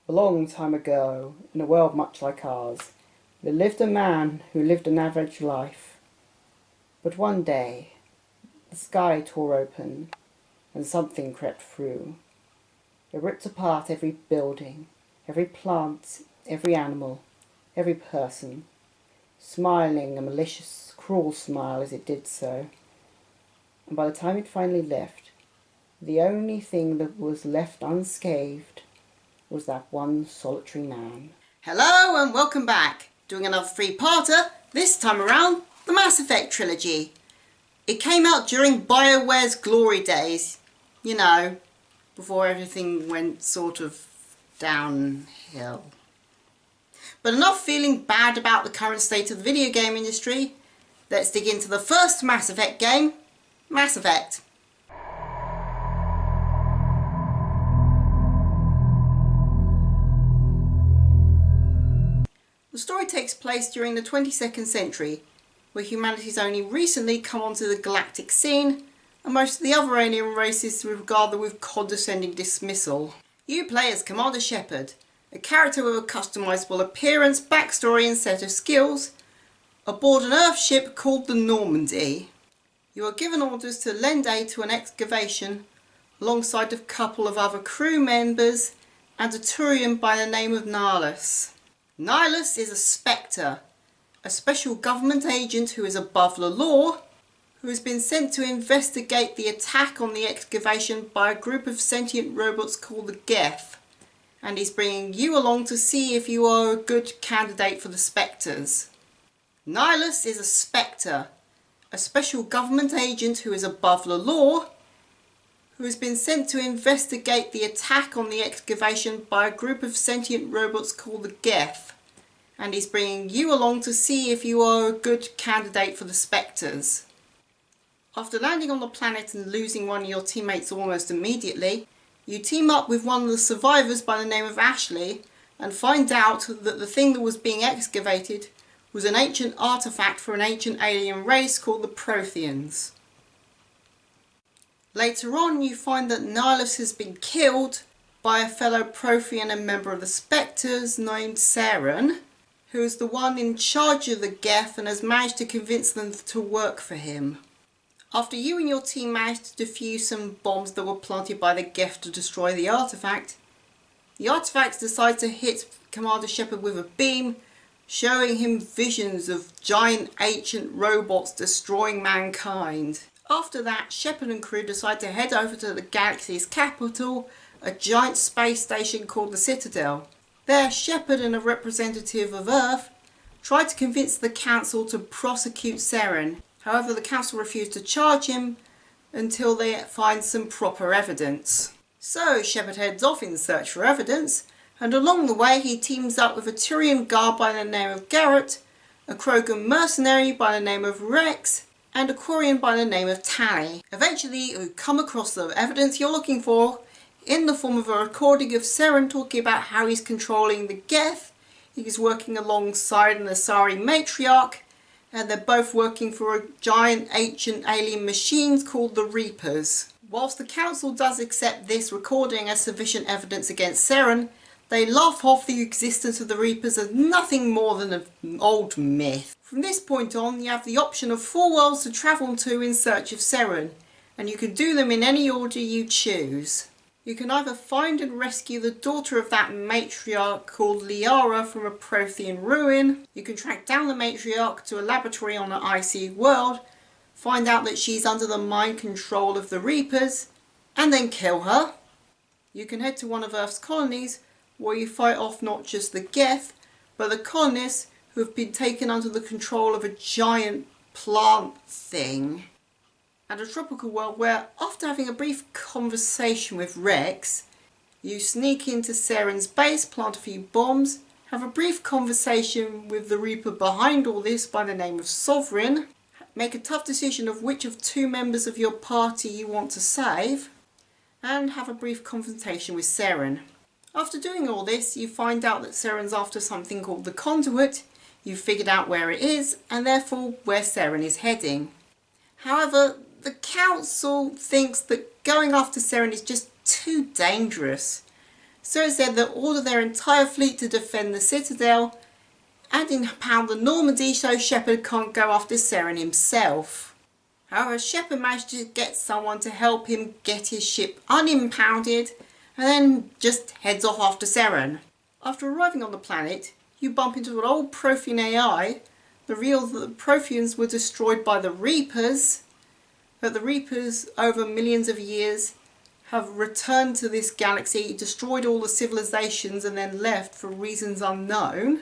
A long time ago, in a world much like ours, there lived a man who lived an average life. But one day, the sky tore open and something crept through. It ripped apart every building, every plant, every animal, every person, smiling a malicious, cruel smile as it did so. And by the time it finally left, the only thing that was left unscathed was that one solitary man. Hello and welcome back. Doing another three-parter, this time around the Mass Effect trilogy. It came out during BioWare's glory days, you know, before everything went sort of downhill. But enough feeling bad about the current state of the video game industry. Let's dig into the first Mass Effect game, Mass Effect. The story takes place during the 22nd century, where humanity's only recently come onto the galactic scene, and most of the other alien races regard them with condescending dismissal. You play as Commander Shepard, a character with a customizable appearance, backstory and set of skills, aboard an Earth ship called the Normandy. You are given orders to lend aid to an excavation alongside a couple of other crew members and a Turian by the name of Nihilus. Nihilus is a Spectre, a special government agent who is above the law, who has been sent to investigate the attack on the excavation by a group of sentient robots called the Geth, and he's bringing you along to see if you are a good candidate for the Spectres. Nihilus is a Spectre, a special government agent who is above the law, who has been sent to investigate the attack on the excavation by a group of sentient robots called the Geth, and he's bringing you along to see if you are a good candidate for the Spectres. After landing on the planet and losing one of your teammates almost immediately, you team up with one of the survivors by the name of Ashley and find out that the thing that was being excavated was an ancient artifact for an ancient alien race called the Protheans. Later on, you find that Nihilus has been killed by a fellow Prothean and member of the Spectres named Saren, who is the one in charge of the Geth and has managed to convince them to work for him. After you and your team managed to defuse some bombs that were planted by the Geth to destroy the artifact decides to hit Commander Shepard with a beam, showing him visions of giant ancient robots destroying mankind. After that, Shepard and crew decide to head over to the galaxy's capital, a giant space station called the Citadel. There, Shepard and a representative of Earth try to convince the Council to prosecute Saren. However, the Council refuse to charge him until they find some proper evidence. So Shepard heads off in search for evidence, and along the way he teams up with a Turian guard by the name of Garrett, a Krogan mercenary by the name of Rex, and a Quarian by the name of Tally. Eventually you come across the evidence you're looking for in the form of a recording of Saren talking about how he's controlling the Geth. He's working alongside an Asari matriarch, and they're both working for a giant ancient alien machine called the Reapers. Whilst the Council does accept this recording as sufficient evidence against Saren, they laugh off the existence of the Reapers as nothing more than an old myth. From this point on, you have the option of 4 worlds to travel to in search of Saren, and you can do them in any order you choose. You can either find and rescue the daughter of that matriarch called Liara from a Prothean ruin. You can track down the matriarch to a laboratory on an icy world, find out that she's under the mind control of the Reapers, and then kill her. You can head to one of Earth's colonies, where you fight off not just the Geth, but the colonists who have been taken under the control of a giant plant thing. And a tropical world where, after having a brief conversation with Rex, you sneak into Saren's base, plant a few bombs, have a brief conversation with the Reaper behind all this by the name of Sovereign, make a tough decision of which of 2 members of your party you want to save, and have a brief confrontation with Saren. After doing all this, you find out that Saren's after something called the Conduit. You've figured out where it is, and therefore where Saren is heading. However, the Council thinks that going after Saren is just too dangerous, So instead they order their entire fleet to defend the citadel and impound the Normandy so Shepard can't go after Seren himself. However, Shepard managed to get someone to help him get his ship unimpounded and then just heads off after Seren. After arriving on the planet, you bump into an old Prothean AI that reveals that the Protheans were destroyed by the Reapers, that the Reapers over millions of years have returned to this galaxy, destroyed all the civilizations and then left for reasons unknown.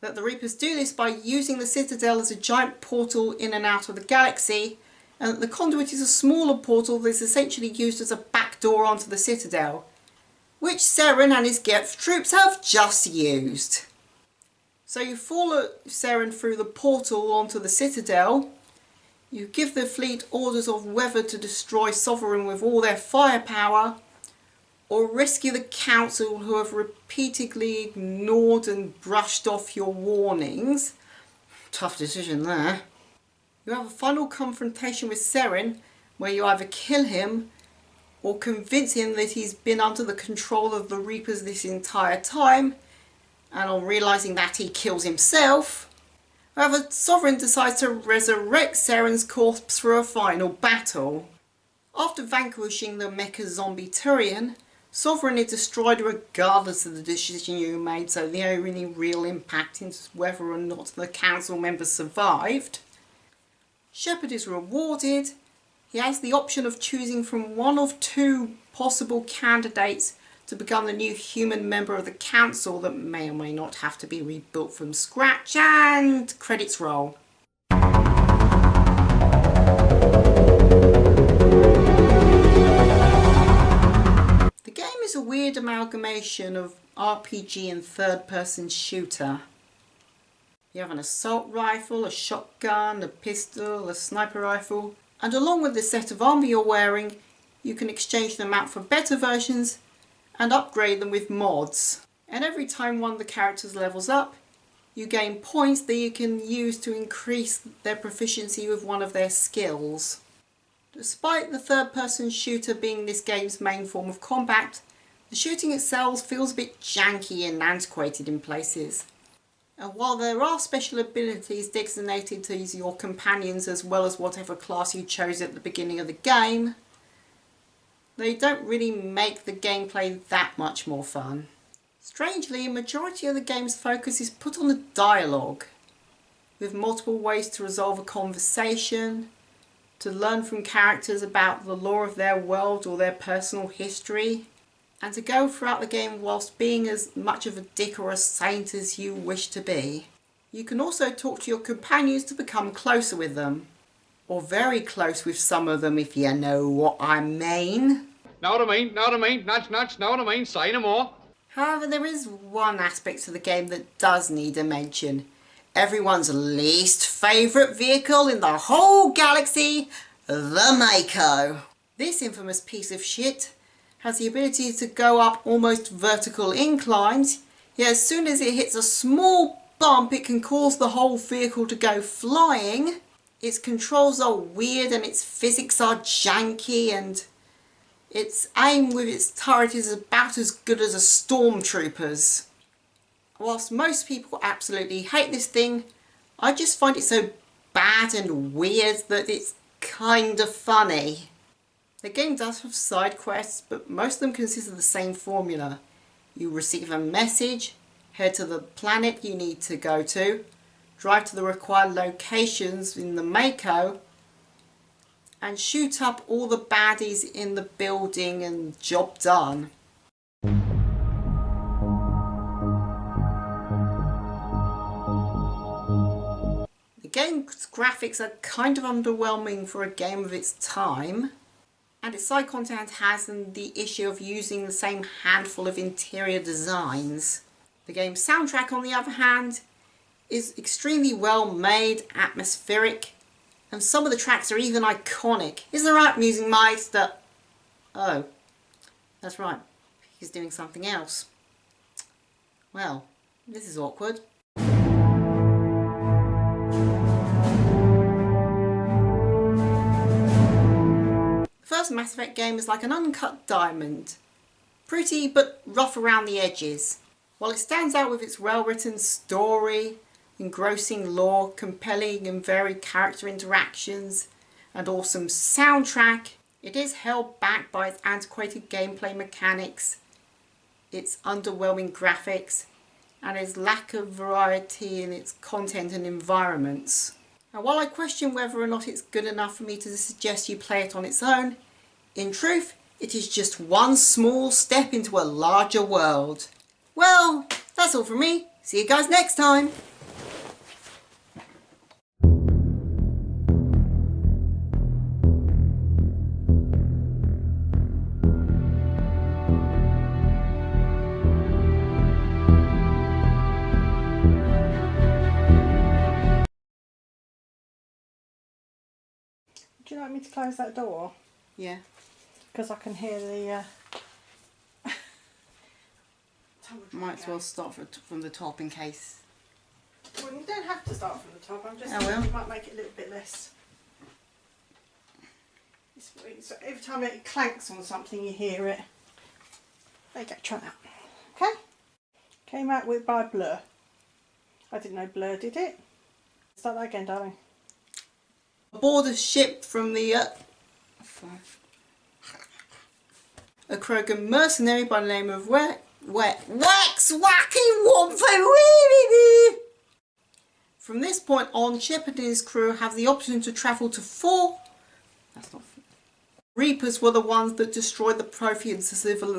That the Reapers do this by using the Citadel as a giant portal in and out of the galaxy, and that the Conduit is a smaller portal that is essentially used as a backdoor onto the Citadel, which Seren and his Geth troops have just used. So you follow Seren through the portal onto the Citadel. You give the fleet orders of whether to destroy Sovereign with all their firepower or rescue the Council who have repeatedly ignored and brushed off your warnings. Tough decision there. You have a final confrontation with Seren where you either kill him or convince him that he's been under the control of the Reapers this entire time, and on realising that he kills himself. However, Sovereign decides to resurrect Seren's corpse for a final battle. After vanquishing the mecha zombie Turian, Sovereign is destroyed regardless of the decision you made, so the only real impact is whether or not the council members survived. Shepard is rewarded. He has the option of choosing from one of two possible candidates to become the new human member of the council that may or may not have to be rebuilt from scratch, and credits roll. The game is a weird amalgamation of RPG and third-person shooter. You have an assault rifle, a shotgun, a pistol, a sniper rifle, and along with the set of armour you're wearing, you can exchange them out for better versions and upgrade them with mods. And every time one of the characters levels up, you gain points that you can use to increase their proficiency with one of their skills. Despite the third-person shooter being this game's main form of combat, the shooting itself feels a bit janky and antiquated in places. And while there are special abilities designated to your companions as well as whatever class you chose at the beginning of the game, they don't really make the gameplay that much more fun. Strangely, a majority of the game's focus is put on the dialogue, with multiple ways to resolve a conversation, to learn from characters about the lore of their world or their personal history, and to go throughout the game whilst being as much of a dick or a saint as you wish to be. You can also talk to your companions to become closer with them. Or very close with some of them, if you know what I mean. Know what I mean, know what I mean, nudge, nudge, know what I mean, say no more. However, there is one aspect of the game that does need a mention. Everyone's least favourite vehicle in the whole galaxy, the Mako. This infamous piece of shit has the ability to go up almost vertical inclines, yet as soon as it hits a small bump it can cause the whole vehicle to go flying. Its controls are weird and its physics are janky, and its aim with its turret is about as good as a stormtrooper's. Whilst most people absolutely hate this thing, I just find it so bad and weird that it's kind of funny. The game does have side quests, but most of them consist of the same formula. You receive a message, head to the planet you need to go to, drive to the required locations in the Mako, and shoot up all the baddies in the building and job done. The game's graphics are kind of underwhelming for a game of its time, and its side content has the issue of using the same handful of interior designs. The game's soundtrack, on the other hand, is extremely well made, atmospheric, and some of the tracks are even iconic. Isn't that right, Music Meister? Oh, that's right, he's doing something else. Well, this is awkward. The first Mass Effect game is like an uncut diamond. pretty but rough around the edges. While it stands out with its well-written story, engrossing lore, compelling and varied character interactions, and awesome soundtrack, it is held back by its antiquated gameplay mechanics, its underwhelming graphics, and its lack of variety in its content and environments. Now, while I question whether or not it's good enough for me to suggest you play it on its own, in truth, it is just one small step into a larger world. Well, that's all from me. See you guys next time. Do you like me to close that door? Yeah. Because I can hear the... Might as well start from the top in case. Well, you don't have to start from the top. I'm just I thinking will. you might make it a little bit less... So every time it clanks on something, you hear it. There you go, try that. Okay? Came out with by Blur. I didn't know Blur did it. Start that again, darling. Aboard a ship from the a Krogan mercenary by the name of Wax Wacky Womp. From this point on, Shepard and his crew have the option to travel to four. That's not. Reapers were the ones that destroyed the Prothean civil.